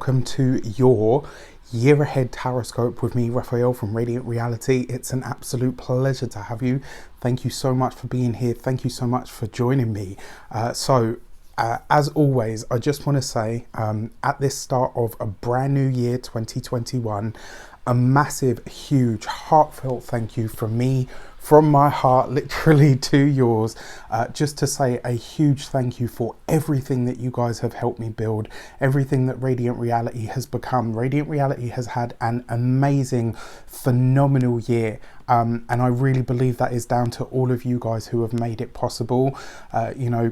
Welcome to your year ahead tarot with me, Raphael from Reydiant Reality. It's an absolute pleasure to have you. Thank you so much for being here. Thank you so much for joining me. As always, I just want to say at this start of a brand new year 2021, a massive, huge, heartfelt thank you from me, from my heart, literally to yours, just to say a huge thank you for everything that you guys have helped me build, everything that Reydiant Reality has become. Reydiant Reality has had an amazing, phenomenal year. And I really believe that is down to all of you guys who have made it possible.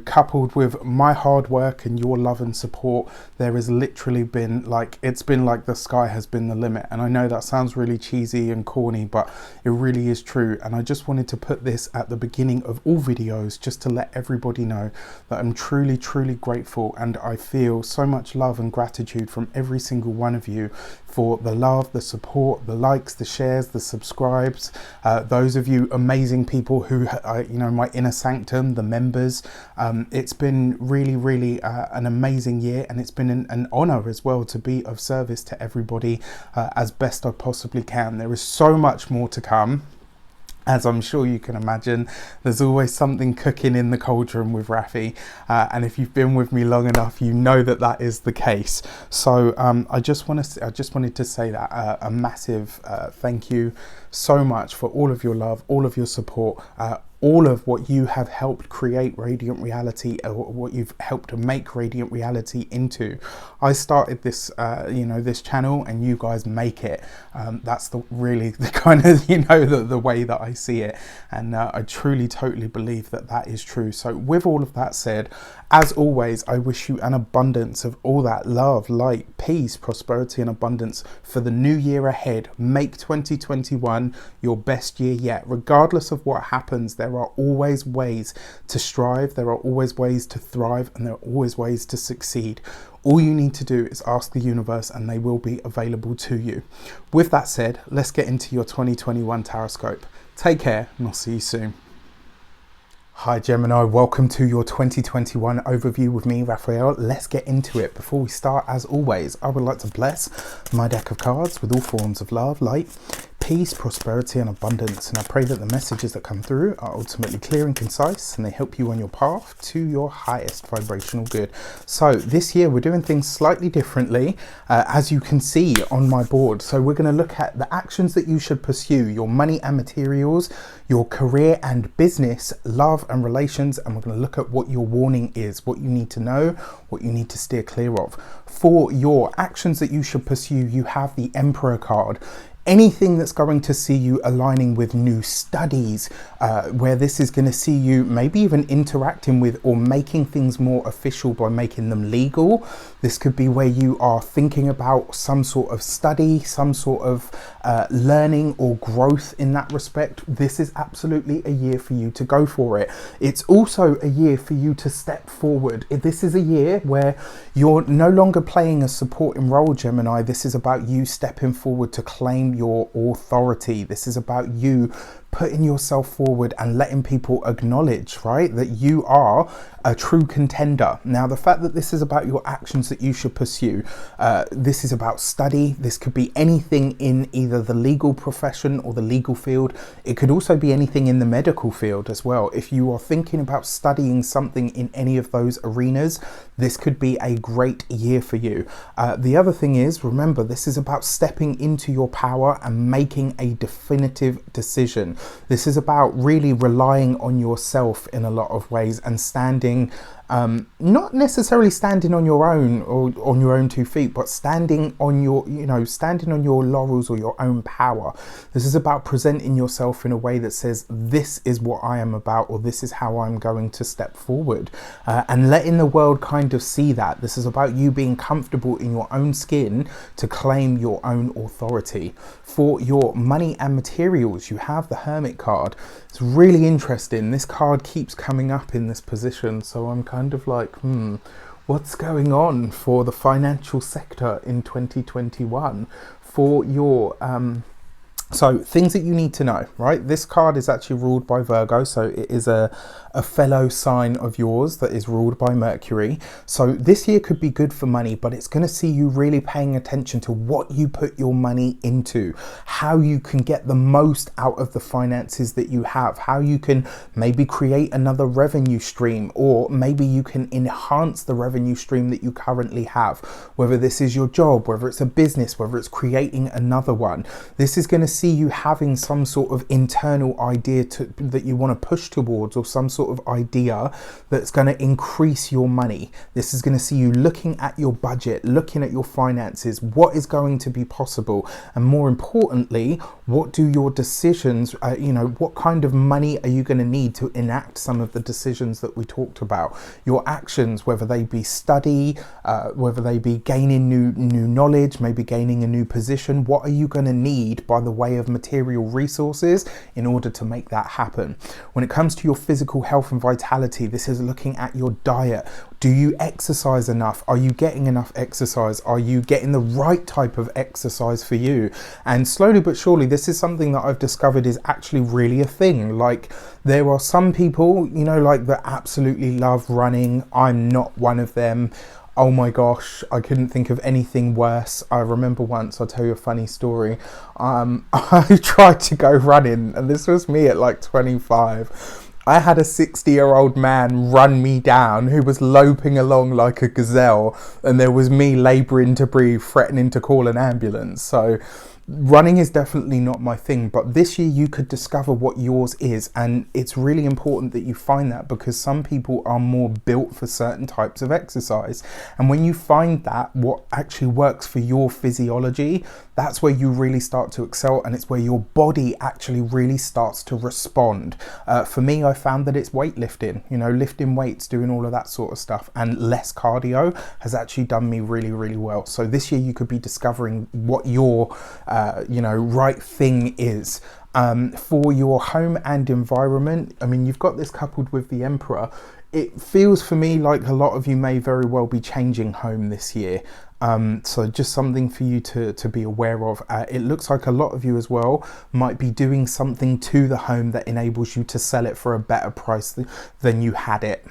Coupled with my hard work and your love and support, there has literally been it's been like the sky has been the limit. And I know that sounds really cheesy and corny, but it really is true. And I just wanted to put this at the beginning of all videos just to let everybody know that I'm truly, truly grateful. And I feel so much love and gratitude from every single one of you for the love, the support, the likes, the shares, the subscribes. Those of you amazing people who, my inner sanctum, the members. It's been really, really an amazing year, and it's been an honor as well to be of service to everybody as best I possibly can. There is so much more to come. As I'm sure you can imagine, there's always something cooking in the cauldron with Rafi. And if you've been with me long enough, you know that that is the case. So I just wanted to say that a massive thank you so much for all of your love, all of your support, all of what you have helped create Reydiant Reality, or what you've helped to make Reydiant Reality into. I started this, this channel, and you guys make it. That's the kind of, the way that I see it. And I truly, totally believe that that is true. So with all of that said, as always, I wish you an abundance of all that love, light, peace, prosperity, and abundance for the new year ahead. Make 2021 your best year yet. Regardless of what happens, there are always ways to strive, there are always ways to thrive, and there are always ways to succeed. All you need to do is ask the universe, and they will be available to you. With that said, let's get into your 2021 Taroscope. Take care, and I'll see you soon. Hi Gemini, welcome to your 2021 overview with me, Raphael. Let's get into it. Before we start, as always, I would like to bless my deck of cards with all forms of love, light, peace, prosperity, and abundance. And I pray that the messages that come through are ultimately clear and concise, and they help you on your path to your highest vibrational good. So this year we're doing things slightly differently, as you can see on my board. So we're going to look at the actions that you should pursue, your money and materials, your career and business, love and relations, and we're going to look at what your warning is, what you need to know, what you need to steer clear of. For your actions that you should pursue, you have the Emperor card. Anything that's going to see you aligning with new studies, where this is going to see you maybe even interacting with or making things more official by making them legal. This could be where you are thinking about some sort of study, some sort of learning or growth in that respect. This is absolutely a year for you to go for it. It's also a year for you to step forward. This is a year where you're no longer playing a supporting role, Gemini. This is about you stepping forward to claim your authority. This is about you putting yourself forward and letting people acknowledge, right, that you are a true contender. Now, the fact that this is about your actions that you should pursue, this is about study. This could be anything in either the legal profession or the legal field. It could also be anything in the medical field as well. If you are thinking about studying something in any of those arenas, this could be a great year for you. The other thing is, remember, this is about stepping into your power and making a definitive decision. This is about really relying on yourself in a lot of ways and standing, not necessarily standing on your own or on your own 2 feet, but standing on your laurels or your own power. This is about presenting yourself in a way that says, this is what I am about, or this is how I'm going to step forward, and letting the world kind of see that. This is about you being comfortable in your own skin to claim your own authority. For your money and materials, you have the Hermit card. It's really interesting. This card keeps coming up in this position, so I'm kind of like, what's going on for the financial sector in 2021? For your So things that you need to know, right? This card is actually ruled by Virgo, so it is a fellow sign of yours that is ruled by Mercury. So this year could be good for money, but it's going to see you really paying attention to what you put your money into, how you can get the most out of the finances that you have, how you can maybe create another revenue stream, or maybe you can enhance the revenue stream that you currently have, whether this is your job, whether it's a business, whether it's creating another one. This is going to see you having some sort of internal idea that you want to push towards, or some sort of idea that's going to increase your money. This is going to see you looking at your budget, looking at your finances, what is going to be possible, and more importantly, what do your decisions, what kind of money are you going to need to enact some of the decisions that we talked about? Your actions, whether they be study, whether they be gaining new knowledge, maybe gaining a new position, what are you going to need by the way of material resources in order to make that happen? When it comes to your physical health and vitality, this is looking at your diet. Do you exercise enough? Are you getting enough exercise? Are you getting the right type of exercise for you? And slowly but surely, this is something that I've discovered is actually really a thing. Like, there are some people, that absolutely love running. I'm not one of them. Oh my gosh, I couldn't think of anything worse. I remember once, I'll tell you a funny story. I tried to go running, and this was me at like 25. I had a 60-year-old man run me down who was loping along like a gazelle, and there was me labouring to breathe, threatening to call an ambulance. So running is definitely not my thing, but this year you could discover what yours is, and it's really important that you find that, because some people are more built for certain types of exercise, and when you find that what actually works for your physiology, that's where you really start to excel, and it's where your body actually really starts to respond. For me, I found that it's weightlifting, lifting weights, doing all of that sort of stuff, and less cardio has actually done me really, really well. So this year you could be discovering what your right thing is. For your home and environment, you've got this coupled with the Emperor. It feels for me like a lot of you may very well be changing home this year. So just something for you to be aware of. It looks like a lot of you as well might be doing something to the home that enables you to sell it for a better price than you had it.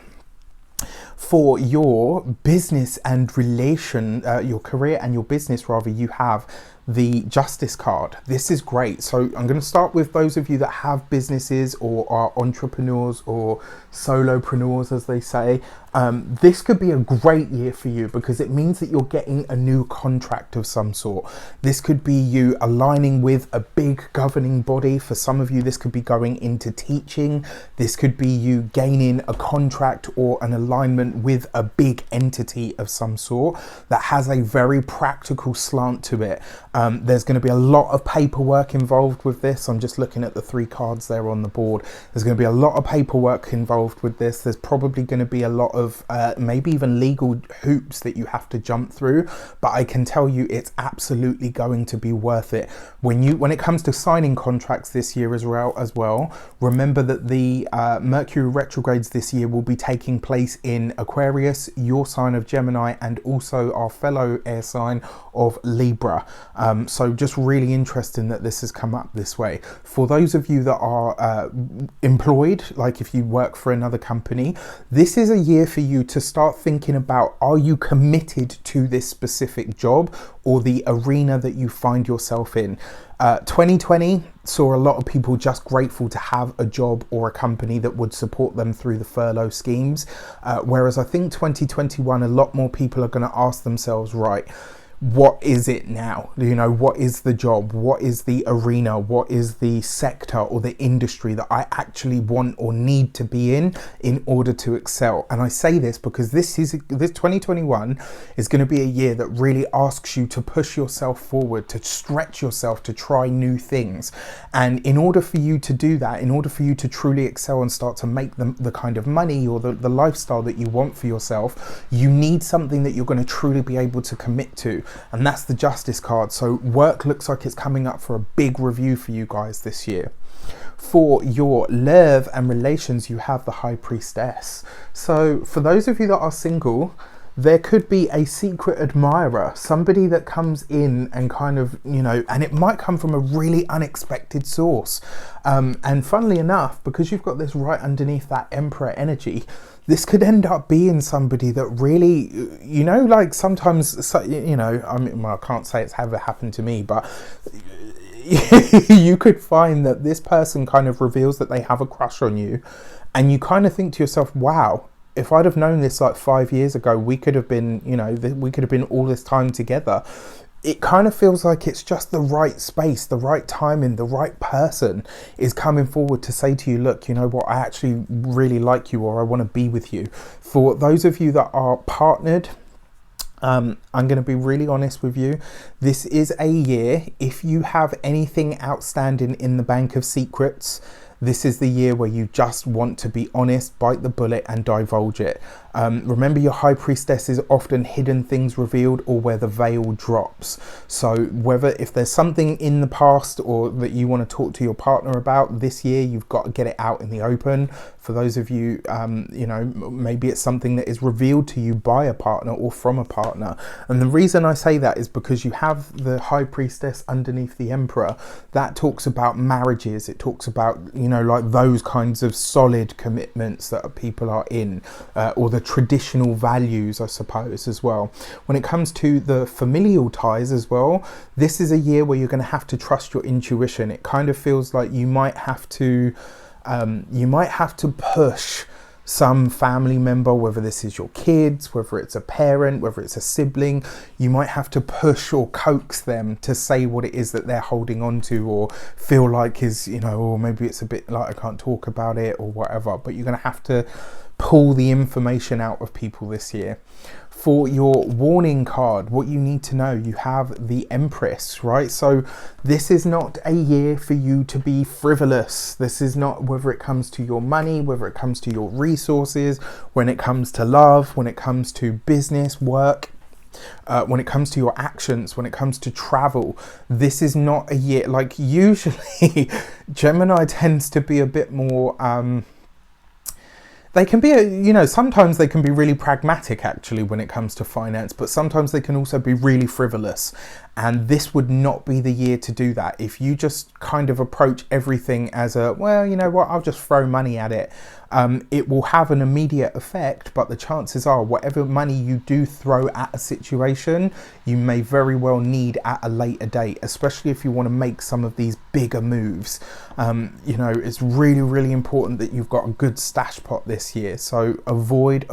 For your business and your career and your business rather, you have the Justice card. This is great. So I'm going to start with those of you that have businesses or are entrepreneurs or solopreneurs, as they say. This could be a great year for you, because it means that you're getting a new contract of some sort. This could be you aligning with a big governing body. For some of you, this could be going into teaching. This could be you gaining a contract or an alignment with a big entity of some sort that has a very practical slant to it. There's going to be a lot of paperwork involved with this. I'm just looking at the 3 cards there on the board. There's going to be a lot of paperwork involved with this. There's probably going to be a lot of maybe even legal hoops that you have to jump through, but I can tell you it's absolutely going to be worth it. When it comes to signing contracts this year as well, remember that the Mercury retrogrades this year will be taking place in Aquarius, your sign of Gemini, and also our fellow air sign of Libra. So just really interesting that this has come up this way. For those of you that are employed, like if you work for another company, this is a year for you to start thinking about, are you committed to this specific job or the arena that you find yourself in? 2020 saw a lot of people just grateful to have a job or a company that would support them through the furlough schemes. Whereas I think 2021, a lot more people are going to ask themselves, right, what is it now? What is the job? What is the arena? What is the sector or the industry that I actually want or need to be in order to excel? And I say this because this 2021 is going to be a year that really asks you to push yourself forward, to stretch yourself, to try new things. And in order for you to do that, in order for you to truly excel and start to make the kind of money or the lifestyle that you want for yourself, you need something that you're going to truly be able to commit to. And that's the Justice card. So work looks like it's coming up for a big review for you guys this year. For your love and relations, you have the High Priestess. So for those of you that are single, there could be a secret admirer, somebody that comes in and kind of, you know, and it might come from a really unexpected source. And funnily enough, because you've got this right underneath that Emperor energy, this could end up being somebody that really, you know, like sometimes, you know, I mean, well, I can't say it's ever happened to me, but you could find that this person kind of reveals that they have a crush on you, and you kind of think to yourself, wow, if I'd have known this like 5 years ago, we could have been, you know, we could have been all this time together. It kind of feels like it's just the right space, the right timing, the right person is coming forward to say to you, look, you know what, I actually really like you, or I want to be with you. For those of you that are partnered, I'm going to be really honest with you. This is a year, if you have anything outstanding in the bank of secrets, this is the year where you just want to be honest, bite the bullet and divulge it. Remember, your high priestess is often hidden things revealed, or where the veil drops. So whether if there's something in the past or that you want to talk to your partner about this year, you've got to get it out in the open. For those of you, you know, maybe it's something that is revealed to you by a partner or from a partner. And the reason I say that is because you have the high priestess underneath the emperor. That talks about marriages. It talks about, you know, like those kinds of solid commitments that people are in, or the traditional values, I suppose, as well. When it comes to the familial ties as well, this is a year where you're going to have to trust your intuition. It kind of feels like you might have to push some family member, whether this is your kids, whether it's a parent, whether it's a sibling. You might have to push or coax them to say what it is that they're holding on to, or feel like is, you know, or maybe it's a bit like I can't talk about it or whatever, but you're going to have to pull the information out of people this year. For your warning card, what you need to know, you have the Empress, right? So this is not a year for you to be frivolous. This is not, whether it comes to your money, whether it comes to your resources, when it comes to love, when it comes to business, work, when it comes to your actions, when it comes to travel. This is not a year, like usually Gemini tends to be a bit more, they can be, you know, sometimes they can be really pragmatic actually when it comes to finance, but sometimes they can also be really frivolous. And this would not be the year to do that. If you just kind of approach everything as a, well, you know what, I'll just throw money at it. It will have an immediate effect, but the chances are whatever money you do throw at a situation, you may very well need at a later date, especially if you want to make some of these bigger moves. You know, it's really, really important that you've got a good stash pot this year. So avoid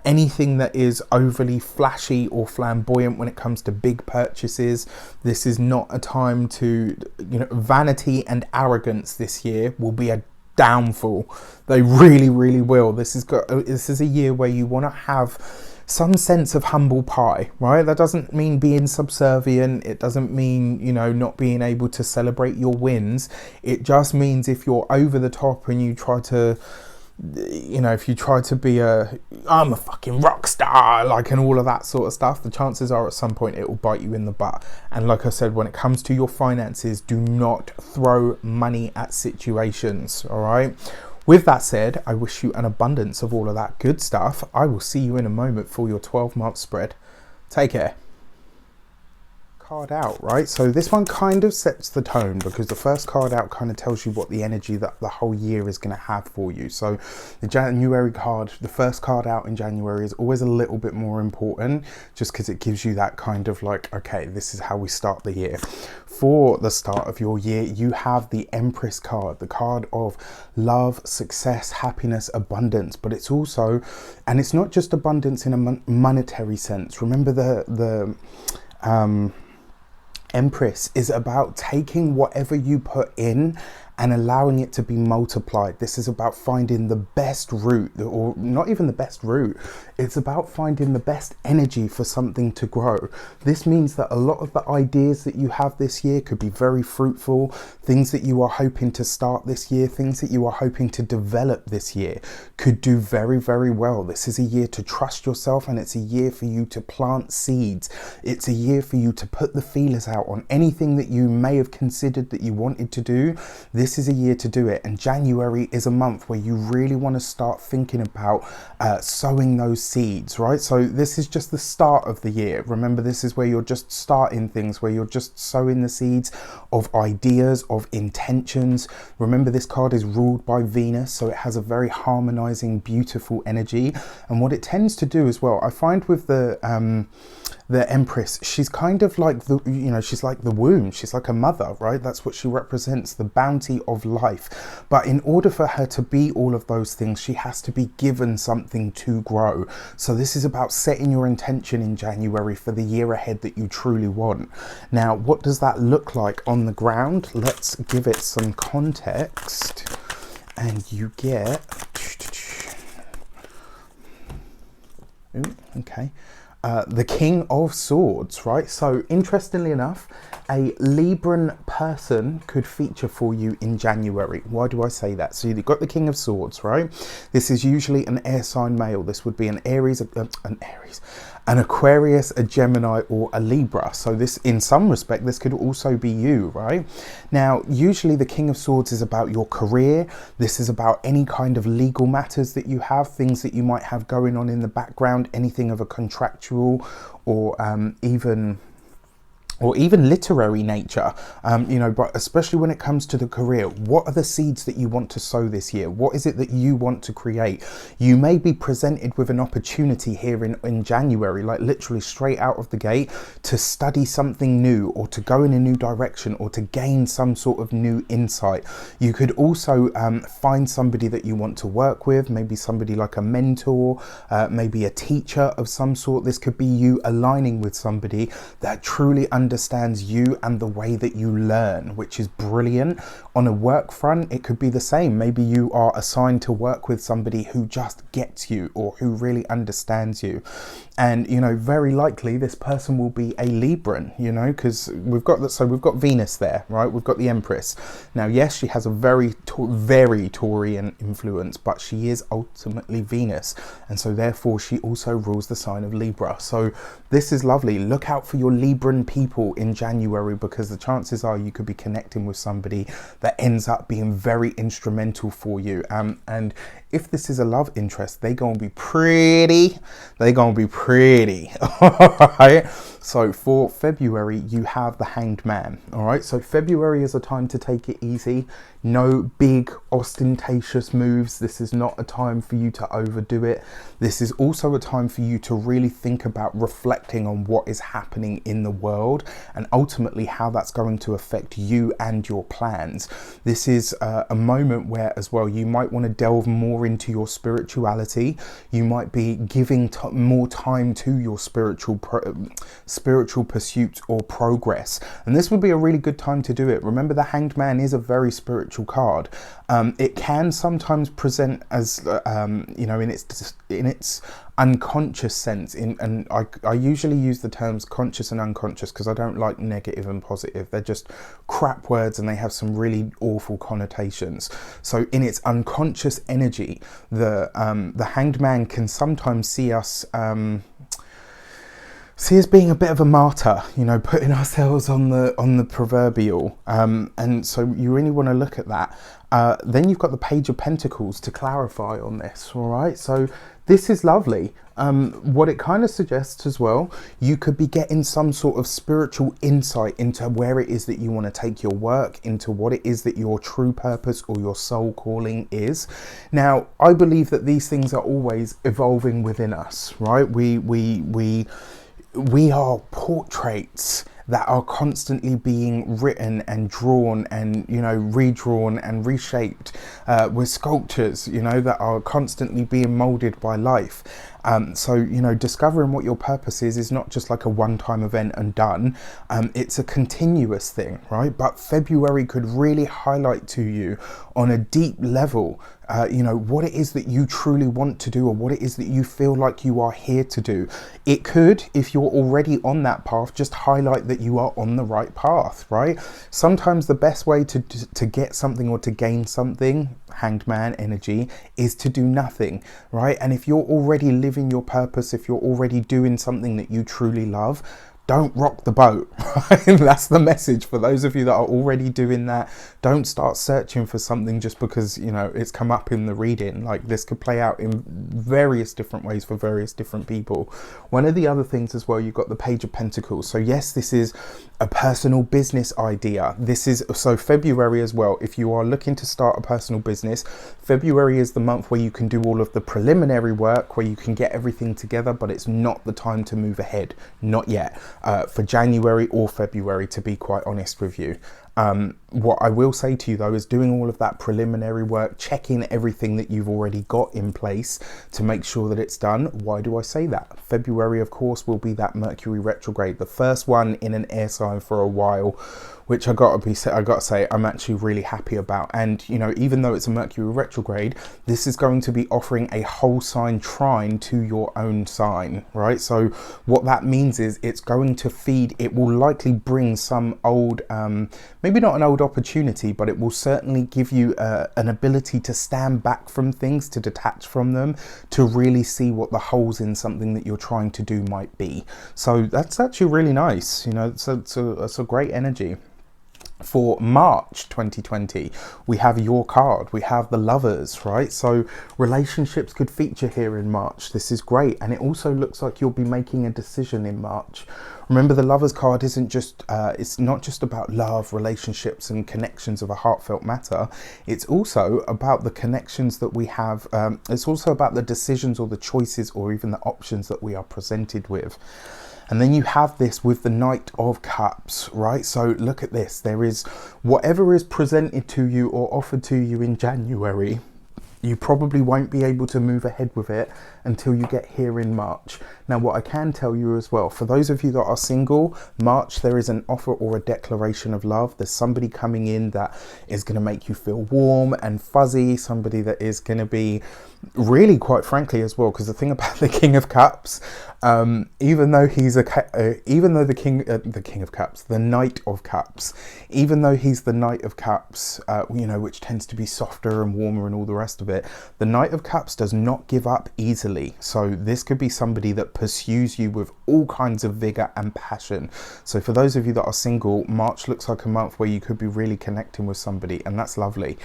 anything that is overly flashy or flamboyant when it comes to big purchases. This is not a time to, you know, vanity and arrogance this year will be a downfall. They really, really will. This is a year where you want to have some sense of humble pie, right? That doesn't mean being subservient. It doesn't mean, you know, not being able to celebrate your wins. It just means if you're over the top and you try to, you know, if you try to be I'm a fucking rock star, like, and all of that sort of stuff, the chances are at some point it will bite you in the butt. And like I said, when it comes to your finances, do not throw money at situations, all right? With that said, I wish you an abundance of all of that good stuff. I will see you in a moment for your 12-month spread. Take care. Card out, right? So this one kind of sets the tone, because the first card out kind of tells you what the energy that the whole year is going to have for you. So the January card, the first card out in January, is always a little bit more important, just because it gives you that kind of like, okay, this is how we start the year. For the start of your year, you have the Empress card, the card of love, success, happiness, abundance. But it's also, and it's not just abundance in a monetary sense. Remember, the Empress is about taking whatever you put in and allowing it to be multiplied. This is about finding the best route, or not even the best route. It's about finding the best energy for something to grow. This means that a lot of the ideas that you have this year could be very fruitful. Things that you are hoping to start this year, things that you are hoping to develop this year could do very, very well. This is a year to trust yourself, and it's a year for you to plant seeds. It's a year for you to put the feelers out on anything that you may have considered that you wanted to do. this is a year to do it. And January is a month where you really want to start thinking about sowing those seeds, right? So this is just the start of the year. Remember, this is where you're just starting things, where you're just sowing the seeds of ideas, of intentions. Remember, this card is ruled by Venus, so it has a very harmonizing, beautiful energy. And what it tends to do as well, I find with the Empress, she's kind of like the, you know, she's like the womb, she's like a mother, right? That's what she represents, the bounty of life. But in order for her to be all of those things, she has to be given something to grow. So this is about setting your intention in January for the year ahead that you truly want. Now, what does that look like on the ground? Let's give it some context. And you get, okay, the King of Swords, right? So interestingly enough, a Libran person could feature for you in January. Why do I say that? So you've got the King of Swords, right? This is usually an air sign male. This would be an Aquarius, a Gemini, or a Libra. So this, in some respect, this could also be you, right? Now, usually the King of Swords is about your career. This is about any kind of legal matters that you have, things that you might have going on in the background, anything of a contractual or even literary nature, you know, but especially when it comes to the career, what are the seeds that you want to sow this year? What is it that you want to create? You may be presented with an opportunity here in January, like literally straight out of the gate, to study something new, or to go in a new direction, or to gain some sort of new insight. You could also find somebody that you want to work with, maybe somebody like a mentor, maybe a teacher of some sort. This could be you aligning with somebody that truly understands you and the way that you learn, which is brilliant. On a work front, it could be the same. Maybe you are assigned to work with somebody who just gets you, or who really understands you. And, you know, very likely this person will be a Libran, you know, because we've got Venus there, right? We've got the Empress. Now, yes, she has a very Taurian influence, but she is ultimately Venus. And so therefore she also rules the sign of Libra. So this is lovely. Look out for your Libran people in January, because the chances are you could be connecting with somebody that ends up being very instrumental for you. And if this is a love interest, they're going to be pretty. All right. So for February, you have the Hanged Man. All right. So February is a time to take it easy. No big ostentatious moves. This is not a time for you to overdo it. This is also a time for you to really think about reflecting on what is happening in the world, and ultimately how that's going to affect you and your plans. This is a moment where as well you might want to delve more into your spirituality. You might be giving more time to your spiritual pursuits or progress, and this would be a really good time to do it. Remember, the Hanged Man is a very spiritual card. It can sometimes present as you know, in its unconscious sense, and I usually use the terms conscious and unconscious because I don't like negative and positive. They're just crap words and they have some really awful connotations. So in its unconscious energy, the Hanged Man can sometimes see us being a bit of a martyr, you know, putting ourselves on the proverbial, and so you really want to look at that. Then you've got the Page of Pentacles to clarify on this. All right, so this is lovely. What it kind of suggests as well, you could be getting some sort of spiritual insight into where it is that you want to take your work, into what it is that your true purpose or your soul calling is. Now, I believe that these things are always evolving within us, right? We are portraits that are constantly being written and drawn and, you know, redrawn and reshaped. We're sculptures, you know, that are constantly being molded by life. So, you know, discovering what your purpose is not just like a one-time event and done. It's a continuous thing, right? But February could really highlight to you on a deep level, you know, what it is that you truly want to do, or what it is that you feel like you are here to do. It could, if you're already on that path, just highlight that you are on the right path, right? Sometimes the best way to get something or to gain something, Hanged Man energy, is to do nothing, right? And if you're already living your purpose, if you're already doing something that you truly love, don't rock the boat. That's the message for those of you that are already doing that. Don't start searching for something just because, you know, it's come up in the reading. Like, this could play out in various different ways for various different people. One of the other things as well, you've got the Page of Pentacles. So yes, this is a personal business idea. This is, so February as well, if you are looking to start a personal business, February is the month where you can do all of the preliminary work, where you can get everything together, but it's not the time to move ahead. Not yet. For January or February, to be quite honest with you. What I will say to you though is doing all of that preliminary work, checking everything that you've already got in place to make sure that it's done. Why do I say that? February, of course, will be that Mercury retrograde, the first one in an air sign for a while, which I gotta say I'm actually really happy about. And you know, even though it's a Mercury retrograde, this is going to be offering a whole sign trine to your own sign, right? So what that means is it's going to feed, it will likely bring some old, maybe not an old opportunity, but it will certainly give you an ability to stand back from things, to detach from them, to really see what the holes in something that you're trying to do might be. So that's actually really nice. You know, it's a great energy. For March 2020, we have your card, we have the Lovers, right? So relationships could feature here in March. This is great. And it also looks like you'll be making a decision in March. Remember, the Lovers card isn't just, it's not just about love, relationships and connections of a heartfelt matter. It's also about the connections that we have. It's also about the decisions or the choices or even the options that we are presented with. And then you have this with the Knight of Cups, right? So look at this. There is whatever is presented to you or offered to you in January, you probably won't be able to move ahead with it until you get here in March. Now, what I can tell you as well, for those of you that are single, March, there is an offer or a declaration of love. There's somebody coming in that is going to make you feel warm and fuzzy, somebody that is going to be really, quite frankly as well, because the thing about the King of Cups, even though he's the King of Cups, the Knight of Cups, even though he's the Knight of Cups, you know, which tends to be softer and warmer and all the rest of it, the Knight of Cups does not give up easily. So this could be somebody that pursues you with all kinds of vigor and passion. So for those of you that are single, March looks like a month where you could be really connecting with somebody, and that's lovely.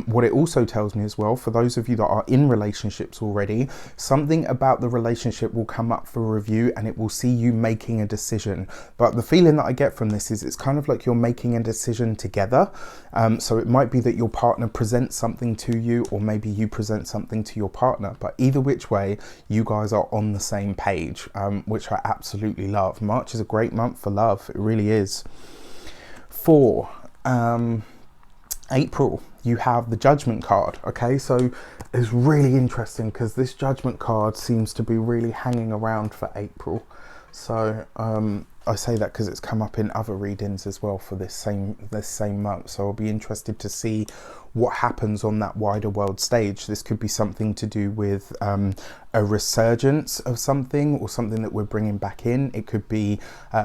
What it also tells me as well, for those of you that are in relationships already, something about the relationship will come up for review and it will see you making a decision. But the feeling that I get from this is it's kind of like you're making a decision together. So it might be that your partner presents something to you, or maybe you present something to your partner, but either which way, you guys are on the same page, which I absolutely love. March is a great month for love. It really is. For April, you have the Judgment card. Okay, so it's really interesting because this Judgment card seems to be really hanging around for April. So I say that because it's come up in other readings as well for this same month. So I'll be interested to see what happens on that wider world stage. This could be something to do with a resurgence of something, or something that we're bringing back in. It could be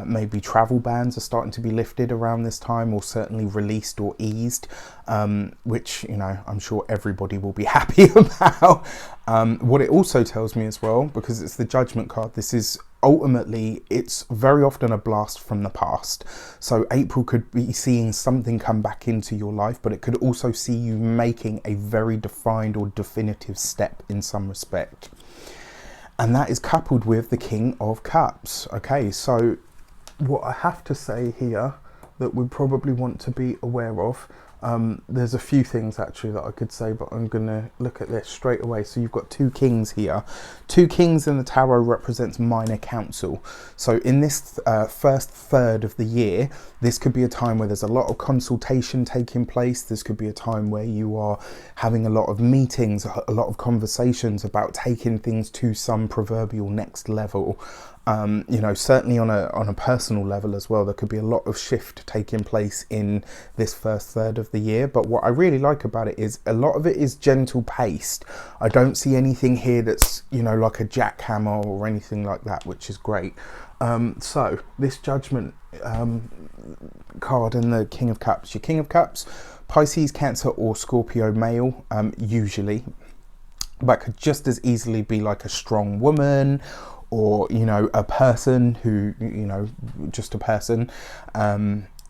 maybe travel bans are starting to be lifted around this time, or certainly released or eased, which, you know, I'm sure everybody will be happy about. What it also tells me as well, because it's the Judgment card, this is ultimately, it's very often a blast from the past. So April could be seeing something come back into your life, but it could also see you making a very defined or definitive step in some respect. And that is coupled with the King of Cups. Okay, so what I have to say here that we probably want to be aware of, there's a few things actually that I could say, but I'm going to look at this straight away. So you've got two kings here. Two kings in the tarot represents minor council. So in this first third of the year, this could be a time where there's a lot of consultation taking place. This could be a time where you are having a lot of meetings, a lot of conversations about taking things to some proverbial next level. You know, certainly on a personal level as well, there could be a lot of shift taking place in this first third of the year. But what I really like about it is a lot of it is gentle paced. I don't see anything here that's, you know, like a jackhammer or anything like that, which is great. So this Judgment card and the King of Cups. Your King of Cups, Pisces, Cancer or Scorpio male, usually, but could just as easily be like a strong woman, or, you know, a person who, you know, just a person.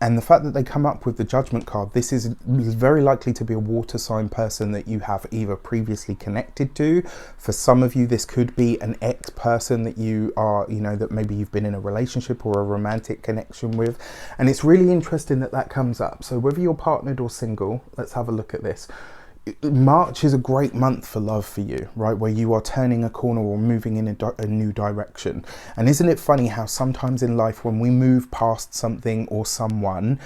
And the fact that they come up with the Judgment card, this is very likely to be a water sign person that you have either previously connected to. For some of you, this could be an ex-person that you are, you know, that maybe you've been in a relationship or a romantic connection with. And it's really interesting that that comes up. So whether you're partnered or single, let's have a look at this. March is a great month for love for you, right? Where you are turning a corner or moving in a new direction. And isn't it funny how sometimes in life when we move past something or someone,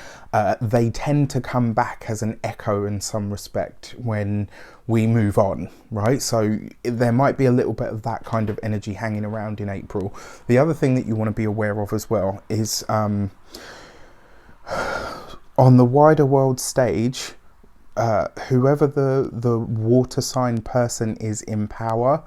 they tend to come back as an echo in some respect when we move on, right? So there might be a little bit of that kind of energy hanging around in April. The other thing that you want to be aware of as well is on the wider world stage, whoever the water sign person is in power,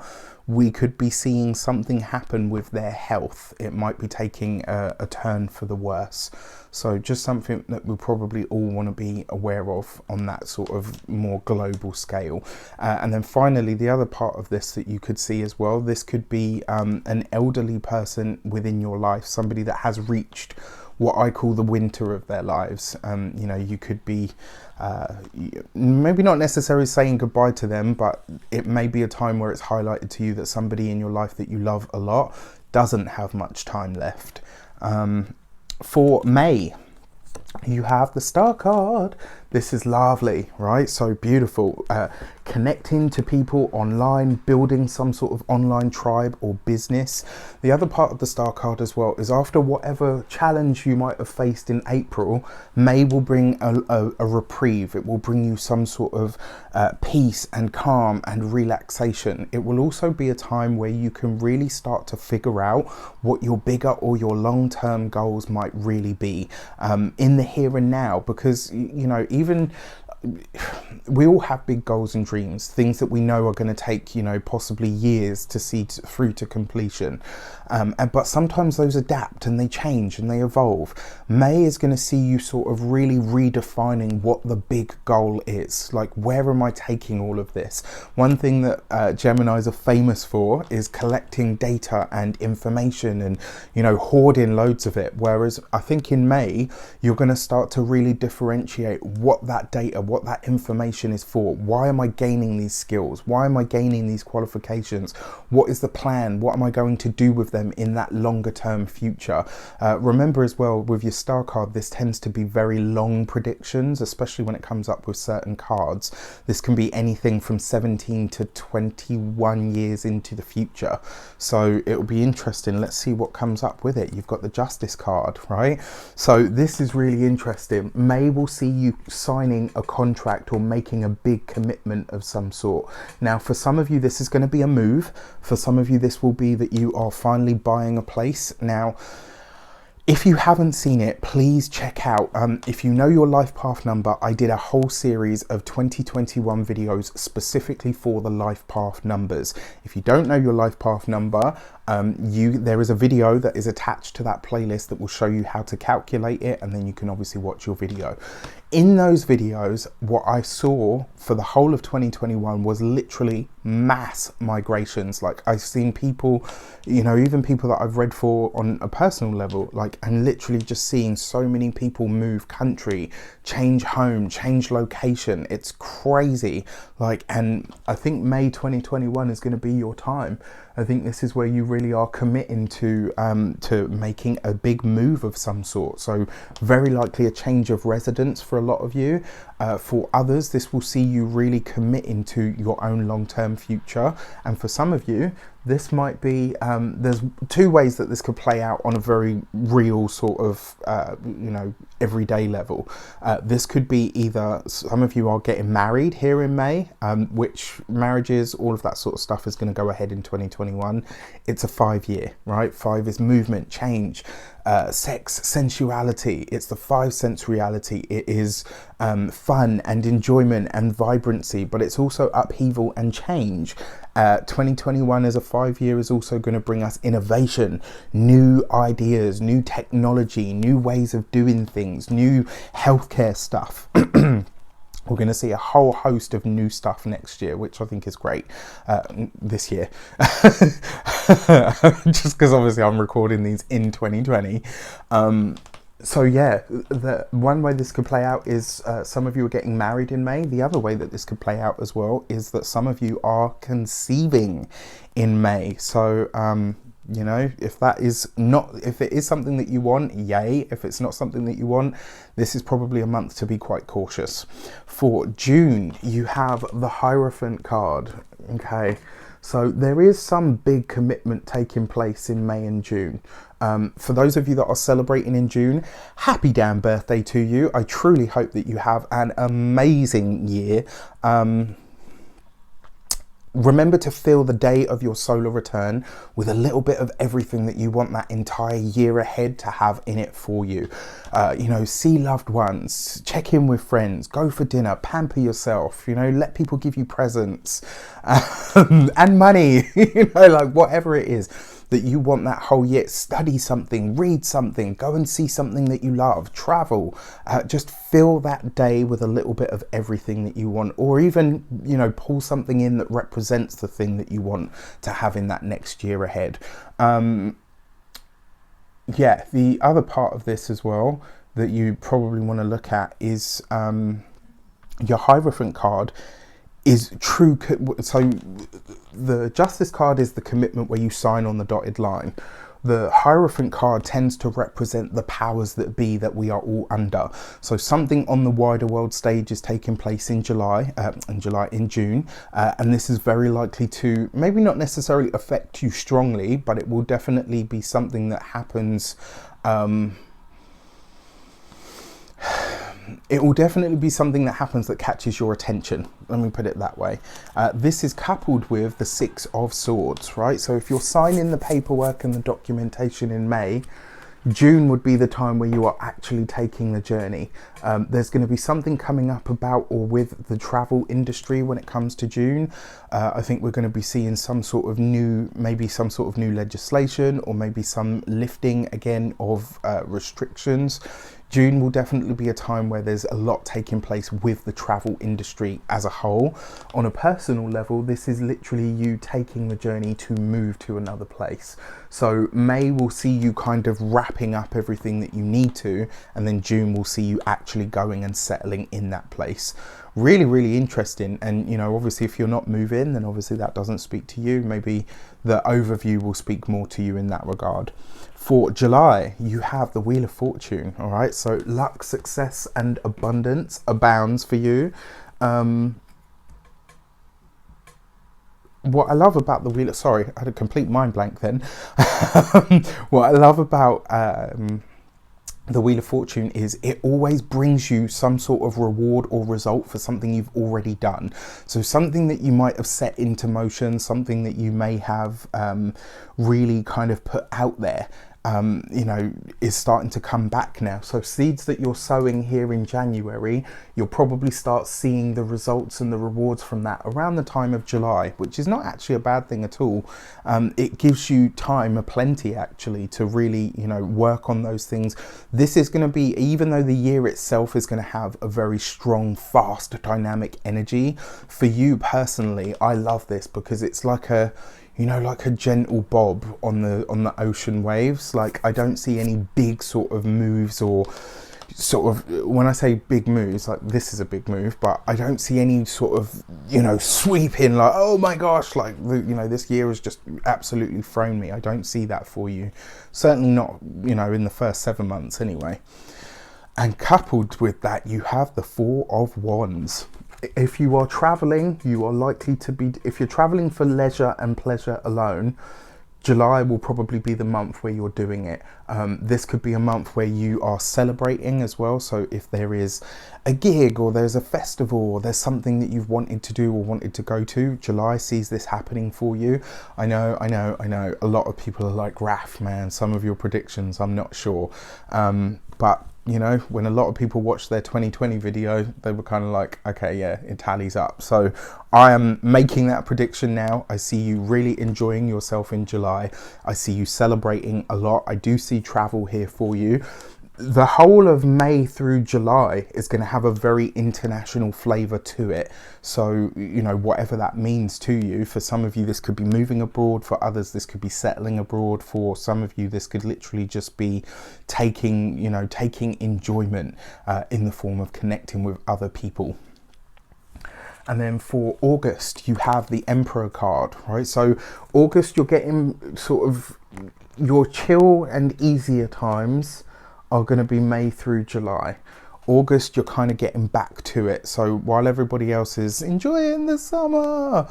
we could be seeing something happen with their health. It might be taking a turn for the worse. So just something that we probably all want to be aware of on that sort of more global scale. And then finally, the other part of this that you could see as well, this could be an elderly person within your life, somebody that has reached what I call the winter of their lives. You know, you could be maybe not necessarily saying goodbye to them, but it may be a time where it's highlighted to you that somebody in your life that you love a lot doesn't have much time left. For May, you have the Star card. This is lovely, right? So beautiful. Connecting to people online, building some sort of online tribe or business. The other part of the Star card as well is after whatever challenge you might have faced in April, May will bring a reprieve. It will bring you some sort of peace and calm and relaxation. It will also be a time where you can really start to figure out what your bigger or your long-term goals might really be in the here and now, because, you know, even we all have big goals and dreams, things that we know are going to take, you know, possibly years to see through to completion. But sometimes those adapt and they change and they evolve. May is going to see you sort of really redefining what the big goal is. Like, where am I taking all of this? One thing that Geminis are famous for is collecting data and information and, you know, hoarding loads of it. Whereas I think in May, you're going to start to really differentiate what that data, what that information is for. Why am I gaining these skills? Why am I gaining these qualifications? What is the plan? What am I going to do with them in that longer term future? Remember as well, with your Star card, this tends to be very long predictions, especially when it comes up with certain cards. This can be anything from 17 to 21 years into the future. So it'll be interesting. Let's see what comes up with it. You've got the Justice card, right? So this is really interesting. May will see you signing a contract or making a big commitment of some sort. Now, for some of you, this is going to be a move. For some of you, this will be that you are finally buying a place. Now, if you haven't seen it, please check out, if you know your life path number, I did a whole series of 2021 videos specifically for the life path numbers. If you don't know your life path number, there is a video that is attached to that playlist that will show you how to calculate it, and then you can obviously watch your video. In those videos, what I saw for the whole of 2021 was literally mass migrations. Like, I've seen people, you know, even people that I've read for on a personal level, like, and literally just seeing so many people move country, change home, change location. It's crazy. Like, and I think May 2021 is going to be your time. I think this is where you really are committing to making a big move of some sort. So very likely a change of residence for a lot of you. For others, this will see you really committing to your own long-term future. And for some of you, this might be, there's two ways that this could play out on a very real sort of, you know, everyday level. This could be either some of you are getting married here in May, which marriages, all of that sort of stuff is going to go ahead in 2021. It's a 5 year, right? 5 is movement, change, sex, sensuality. It's the 5 sense reality. It is fun and enjoyment and vibrancy, but it's also upheaval and change. 2021 as a 5 year is also going to bring us innovation, new ideas, new technology, new ways of doing things, new healthcare stuff. We're going to see a whole host of new stuff next year, which I think is great. This year, just because obviously I'm recording these in 2020. So yeah, the one way this could play out is some of you are getting married in May. The other way that this could play out as well is that some of you are conceiving in May. So you know, if it is something that you want, yay. If it's not something that you want, this is probably a month to be quite cautious. For June, you have the Hierophant card. Okay, so there is some big commitment taking place in May and June. For those of you that are celebrating in June, happy damn birthday to you. I truly hope that you have an amazing year. Remember to fill the day of your solar return with a little bit of everything that you want that entire year ahead to have in it for you. You know, see loved ones, check in with friends, go for dinner, pamper yourself, you know, let people give you presents and money, you know, like whatever it is that you want that whole year. Study something, read something, go and see something that you love, travel, just fill that day with a little bit of everything that you want, or even, you know, pull something in that represents the thing that you want to have in that next year ahead. Yeah, the other part of this as well that you probably want to look at is your Hierophant card is true. So the Justice card is the commitment where you sign on the dotted line. The Hierophant card tends to represent the powers that be that we are all under. So something on the wider world stage is taking place in June, and this is very likely to maybe not necessarily affect you strongly, but it will definitely be something that happens. It will definitely be something that happens that catches your attention. Let me put it that way. This is coupled with the Six of Swords, right? So if you're signing the paperwork and the documentation in May, June would be the time where you are actually taking the journey. There's going to be something coming up about or with the travel industry when it comes to June. I think we're going to be seeing some sort of new legislation, or maybe some lifting again of restrictions. June will definitely be a time where there's a lot taking place with the travel industry as a whole. On a personal level, this is literally you taking the journey to move to another place. So May will see you kind of wrapping up everything that you need to, and then June will see you actually going and settling in that place. Really, really interesting. And, you know, obviously if you're not moving, then obviously that doesn't speak to you. Maybe the overview will speak more to you in that regard. For July, you have the Wheel of Fortune, all right? So luck, success, and abundance abounds for you. What I love about the Wheel of... Sorry, I had a complete mind blank then. What I love about the Wheel of Fortune is it always brings you some sort of reward or result for something you've already done. So something that you might have set into motion, something that you may have really kind of put out there, you know, is starting to come back now. So seeds that you're sowing here in January, you'll probably start seeing the results and the rewards from that around the time of July, which is not actually a bad thing at all. It gives you time aplenty actually to really, you know, work on those things. This is going to be, even though the year itself is going to have a very strong, fast, dynamic energy, for you personally, I love this because it's like a, you know, like a gentle bob on the ocean waves. Like, I don't see any big sort of moves, or sort of, when I say big moves, like this is a big move, but I don't see any sort of, you know, sweeping, like, oh my gosh, like, you know, this year has just absolutely thrown me. I don't see that for you. Certainly not, you know, in the first 7 months anyway. And coupled with that, you have the Four of Wands. If you are traveling, you are likely to be, if you're traveling for leisure and pleasure alone, July will probably be the month where you're doing it. This could be a month where you are celebrating as well. So if there is a gig, or there's a festival, or there's something that you've wanted to do or wanted to go to, July sees this happening for you. I know. A lot of people are like, Raf, man, some of your predictions, I'm not sure. But you know, when a lot of people watched their 2020 video, they were kind of like, okay, yeah, it tallies up. So I am making that prediction now. I see you really enjoying yourself in July. I see you celebrating a lot. I do see travel here for you. the whole of May through July is going to have a very international flavour to it. So, you know, whatever that means to you, for some of you this could be moving abroad, for others this could be settling abroad, for some of you this could literally just be taking enjoyment in the form of connecting with other people. And then for August, you have the Emperor card, right? So August, you're getting sort of your chill and easier times are going to be May through July. August, you're kind of getting back to it. So while everybody else is enjoying the summer,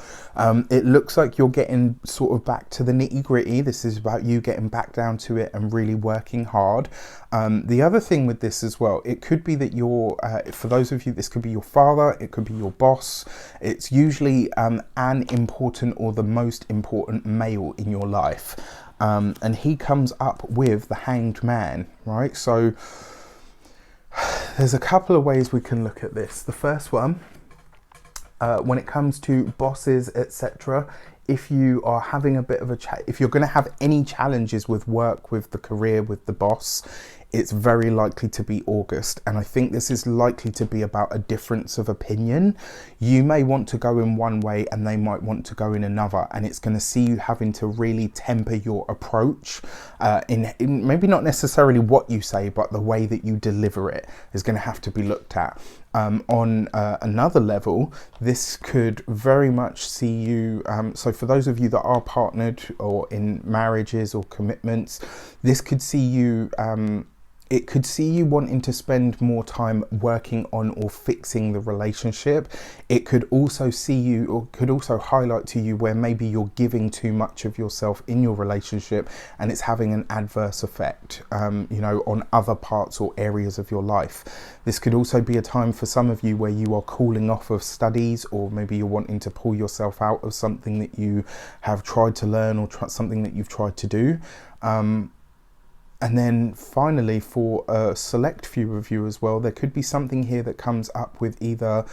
it looks like you're getting sort of back to the nitty gritty. This is about you getting back down to it and really working hard. The other thing with this as well, it could be that you're, for those of you, this could be your father, it could be your boss. It's usually an important or the most important male in your life. And he comes up with the Hanged Man, right? So there's a couple of ways we can look at this. The first one, when it comes to bosses, etc., if you are having a bit of a chat, if you're going to have any challenges with work, with the career, with the boss, it's very likely to be August. And I think this is likely to be about a difference of opinion. You may want to go in one way and they might want to go in another, and it's going to see you having to really temper your approach in maybe not necessarily what you say, but the way that you deliver it is going to have to be looked at. On another level, this could very much see you, so for those of you that are partnered or in marriages or commitments, this could see you, it could see you wanting to spend more time working on or fixing the relationship. It could also see you, or could also highlight to you where maybe you're giving too much of yourself in your relationship and it's having an adverse effect, you know, on other parts or areas of your life. This could also be a time for some of you where you are cooling off of studies, or maybe you're wanting to pull yourself out of something that you have tried to learn or something that you've tried to do. And then finally, for a select few of you as well, there could be something here that comes up with either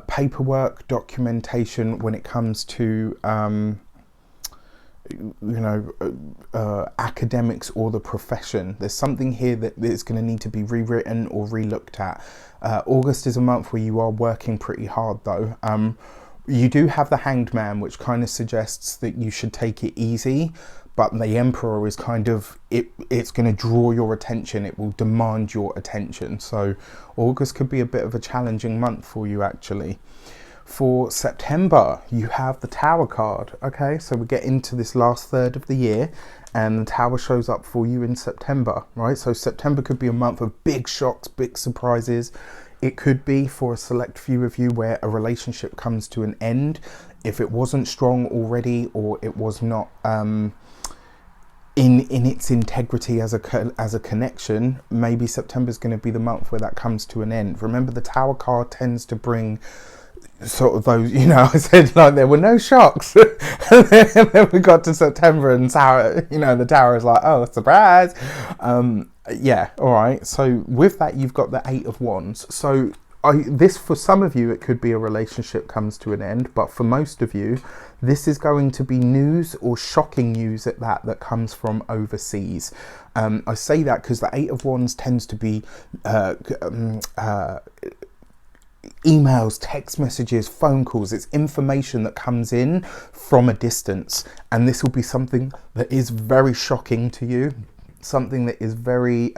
paperwork, documentation when it comes to, academics or the profession. There's something here that is going to need to be rewritten or relooked at. August is a month where you are working pretty hard though. You do have the Hanged Man, which kind of suggests that you should take it easy. But the Emperor is kind of, it's going to draw your attention. It will demand your attention. So August could be a bit of a challenging month for you, actually. For September, you have the Tower card. Okay, so we get into this last third of the year and the Tower shows up for you in September, right? So September could be a month of big shocks, big surprises. It could be for a select few of you where a relationship comes to an end. If it wasn't strong already, or it was not in its integrity as a connection, maybe September is going to be the month where that comes to an end. Remember, the Tower card tends to bring sort of those, you know, I said like there were no shocks and then we got to September and Tower, you know, the Tower is like, oh, surprise. Yeah, all right. So with that, you've got the Eight of Wands. So this, for some of you, it could be a relationship comes to an end, but for most of you, this is going to be news, or shocking news at that comes from overseas. I say that because the Eight of Wands tends to be emails, text messages, phone calls. It's information that comes in from a distance, and this will be something that is very shocking to you, something that is very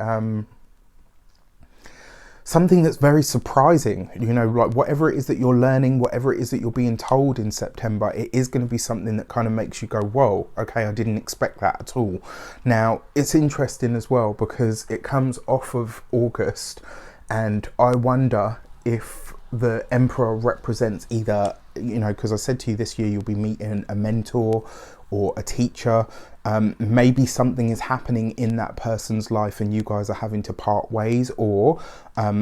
something that's very surprising, you know, like whatever it is that you're learning, whatever it is that you're being told in September, it is going to be something that kind of makes you go, whoa, okay, I didn't expect that at all. Now, it's interesting as well because it comes off of August, and I wonder if the Emperor represents either, you know, because I said to you this year you'll be meeting a mentor or a teacher. Maybe something is happening in that person's life and you guys are having to part ways, or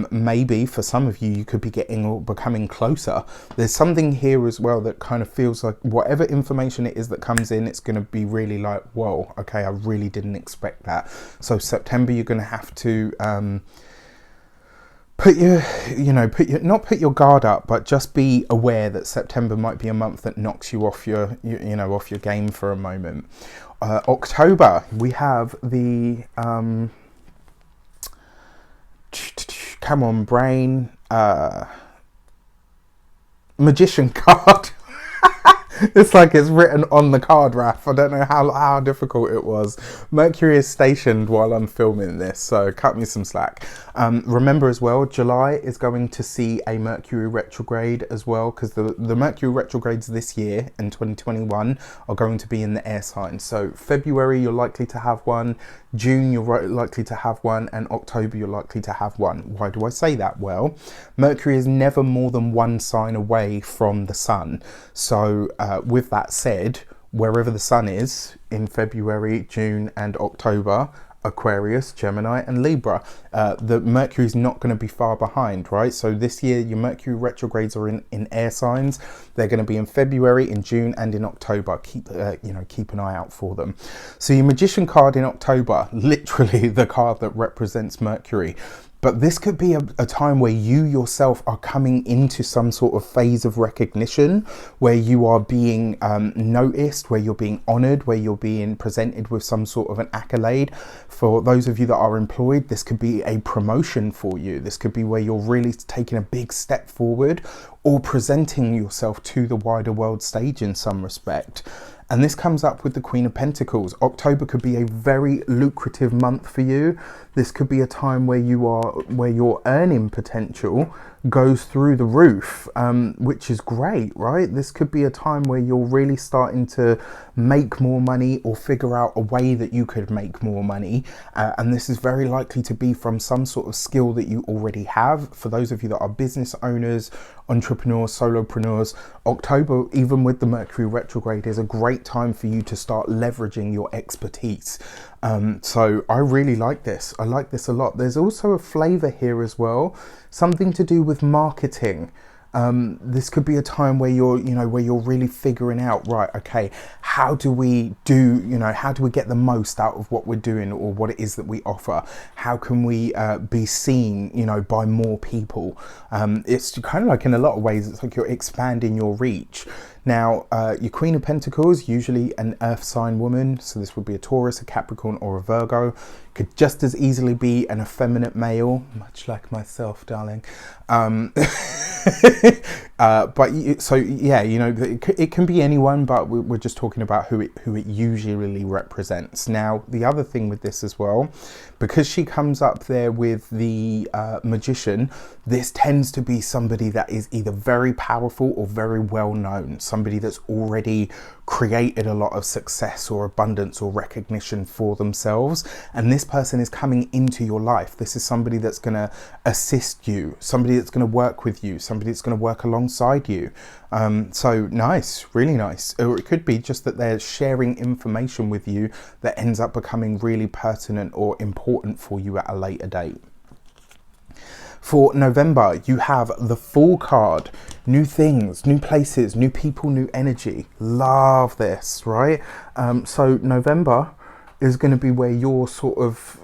maybe for some of you, you could be getting or becoming closer. There's something here as well that kind of feels like whatever information it is that comes in, it's going to be really like, whoa, okay, I really didn't expect that. So September, you're going to have to not put your guard up, but just be aware that September might be a month that knocks you off your, off your game for a moment. October, we have the come on, brain. Magician card. It's like it's written on the card, Raf. I don't know how difficult it was. Mercury is stationed while I'm filming this, so cut me some slack. Remember as well, July is going to see a Mercury retrograde as well, because the Mercury retrogrades this year in 2021 are going to be in the air signs. So February you're likely to have one, June you're likely to have one, and October you're likely to have one. Why do I say that? Well, Mercury is never more than one sign away from the sun. So with that said, wherever the sun is in February, June and October, Aquarius, Gemini and Libra, the Mercury is not going to be far behind, right? So this year your Mercury retrogrades are in air signs. They're going to be in February, in June and in October. Keep an eye out for them. So your Magician card in October, literally the card that represents Mercury. But this could be a time where you yourself are coming into some sort of phase of recognition, where you are being noticed, where you're being honored, where you're being presented with some sort of an accolade. For those of you that are employed, this could be a promotion for you. This could be where you're really taking a big step forward or presenting yourself to the wider world stage in some respect. And this comes up with the Queen of Pentacles. October could be a very lucrative month for you. This could be a time where your earning potential goes through the roof, which is great, right? This could be a time where you're really starting to make more money or figure out a way that you could make more money. And this is very likely to be from some sort of skill that you already have. For those of you that are business owners, entrepreneurs, solopreneurs, October, even with the Mercury retrograde, is a great time for you to start leveraging your expertise. So I really like this. I like this a lot. There's also a flavor here as well, something to do with marketing. This could be a time where you're really figuring out, right, okay, how do we get the most out of what we're doing or what it is that we offer? How can we be seen, by more people? It's kind of like, in a lot of ways, it's like you're expanding your reach. Now, your Queen of Pentacles, usually an earth sign woman, so this would be a Taurus, a Capricorn or a Virgo. Could just as easily be an effeminate male, much like myself, darling. It can be anyone, but we're just talking about who it usually represents. Now, the other thing with this as well, because she comes up there with the Magician, this tends to be somebody that is either very powerful or very well known, somebody that's already created a lot of success or abundance or recognition for themselves, and this person is coming into your life. This is somebody that's going to assist you, somebody that's going to work with you, somebody that's going to work alongside you. So nice, really nice. Or it could be just that they're sharing information with you that ends up becoming really pertinent or important for you at a later date. For November, you have the Fool card. New things, new places, new people, new energy. Love this, right? So November is going to be where your sort of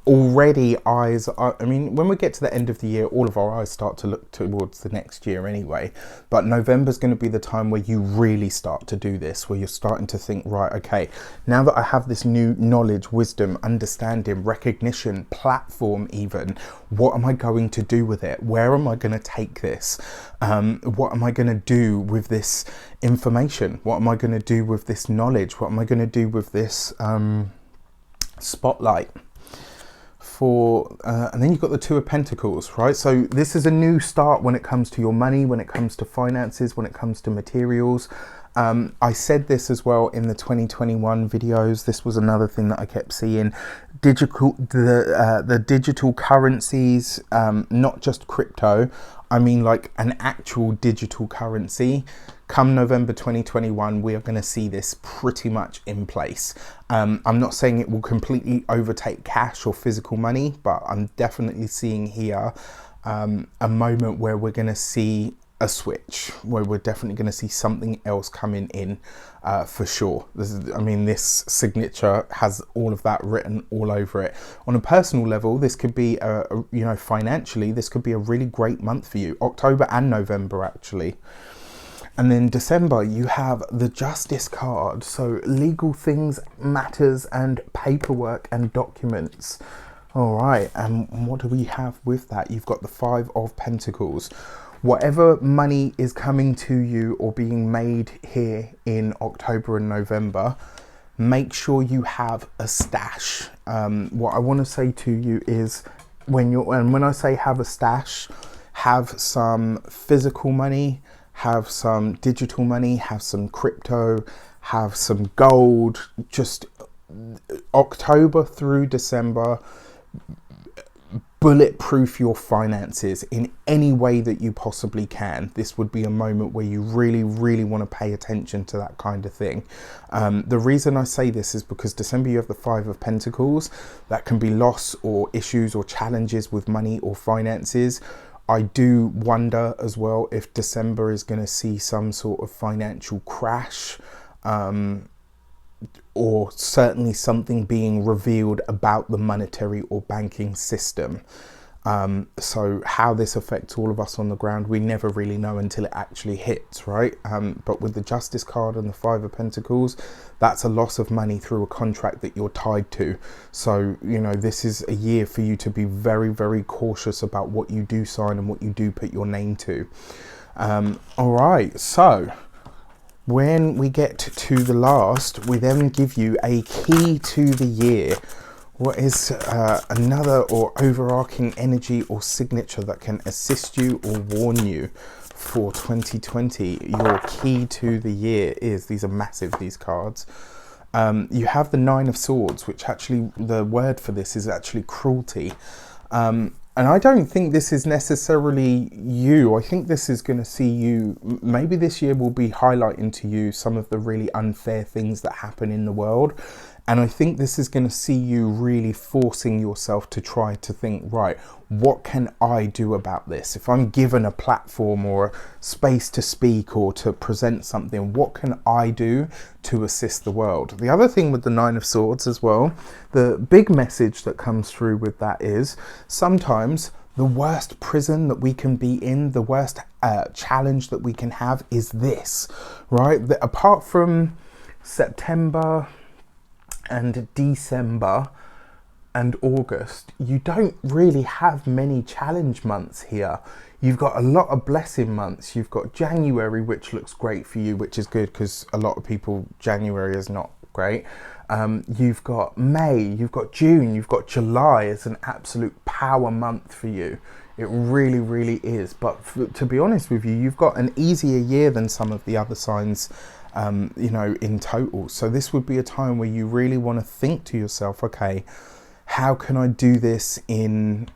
already eyes are, I mean, when we get to the end of the year, all of our eyes start to look towards the next year anyway. But November is going to be the time where you really start to do this, where you're starting to think, right, okay, now that I have this new knowledge, wisdom, understanding, recognition, platform even, what am I going to do with it? Where am I going to take this? What am I going to do with this information? What am I going to do with this knowledge? What am I going to do with this spotlight? And then you've got the Two of Pentacles, right? So this is a new start when it comes to your money, when it comes to finances, when it comes to materials. I said this as well in the 2021 videos. This was another thing that I kept seeing. The digital currencies, not just crypto. I mean like an actual digital currency. Come November 2021, we are going to see this pretty much in place. I'm not saying it will completely overtake cash or physical money, but I'm definitely seeing here a moment where we're going to see a switch, where we're definitely going to see something else coming in for sure. This signature has all of that written all over it. On a personal level, this could be, financially, this could be a really great month for you. October and November, actually. And then December, you have the Justice card. So legal things, matters and paperwork and documents. All right, and what do we have with that? You've got the Five of Pentacles. Whatever money is coming to you or being made here in October and November, make sure you have a stash. What I want to say to you is, when I say have a stash, have some physical money, have some digital money, have some crypto, have some gold. Just October through December, bulletproof your finances in any way that you possibly can. This would be a moment where you really, really want to pay attention to that kind of thing. The reason I say this is because December you have the Five of Pentacles. That can be loss or issues or challenges with money or finances. I do wonder as well if December is going to see some sort of financial crash, or certainly something being revealed about the monetary or banking system. So how this affects all of us on the ground, we never really know until it actually hits, right? But with the Justice card and the Five of Pentacles, that's a loss of money through a contract that you're tied to. So, you know, this is a year for you to be very, very cautious about what you do sign and what you do put your name to. All right, so when we get to the last, we then give you a key to the year. What is another or overarching energy or signature that can assist you or warn you for 2020? Your key to the year is, these are massive, these cards. You have the Nine of Swords, which actually, the word for this is actually cruelty. And I don't think this is necessarily you. I think this is going to see you, maybe this year will be highlighting to you some of the really unfair things that happen in the world. And I think this is going to see you really forcing yourself to try to think, right, what can I do about this? If I'm given a platform or a space to speak or to present something, what can I do to assist the world? The other thing with the Nine of Swords as well, the big message that comes through with that is sometimes the worst prison that we can be in, the worst challenge that we can have is this, right? That apart from September and December and August, you don't really have many challenge months here. You've got a lot of blessing months. You've got January, which looks great for you, which is good because a lot of people, January is not great. You've got May, you've got June, you've got July as an absolute power month for you. It really, really is. But to be honest with you, you've got an easier year than some of the other signs, you know, in total. So this would be a time where you really want to think to yourself, okay, how can I do this in,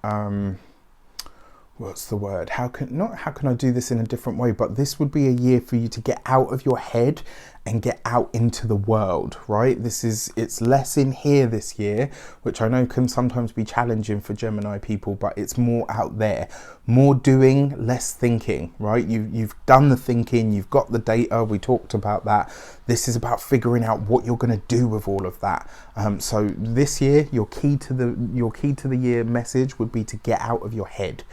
what's the word? How can I do this in a different way? But this would be a year for you to get out of your head and get out into the world, right? It's less in here this year, which I know can sometimes be challenging for Gemini people, but it's more out there, more doing, less thinking, right? You've done the thinking, you've got the data, we talked about that. This is about figuring out what you're going to do with all of that. So this year, your key to the year message would be to get out of your head.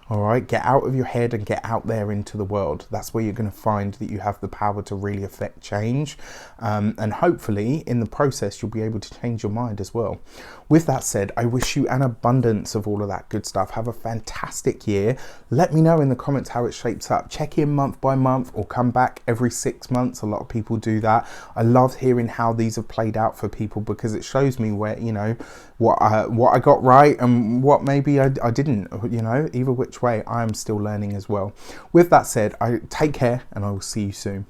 All right, get out of your head and get out there into the world. That's where you're going to find that you have the power to really affect change. And hopefully in the process, you'll be able to change your mind as well. With that said, I wish you an abundance of all of that good stuff. Have a fantastic year. Let me know in the comments how it shapes up. Check in month by month or come back every 6 months. A lot of people do that. I love hearing how these have played out for people because it shows me where, you know, what I got right and what maybe I didn't, you know, either which way I am still learning as well. With that said, I take care and I will see you soon.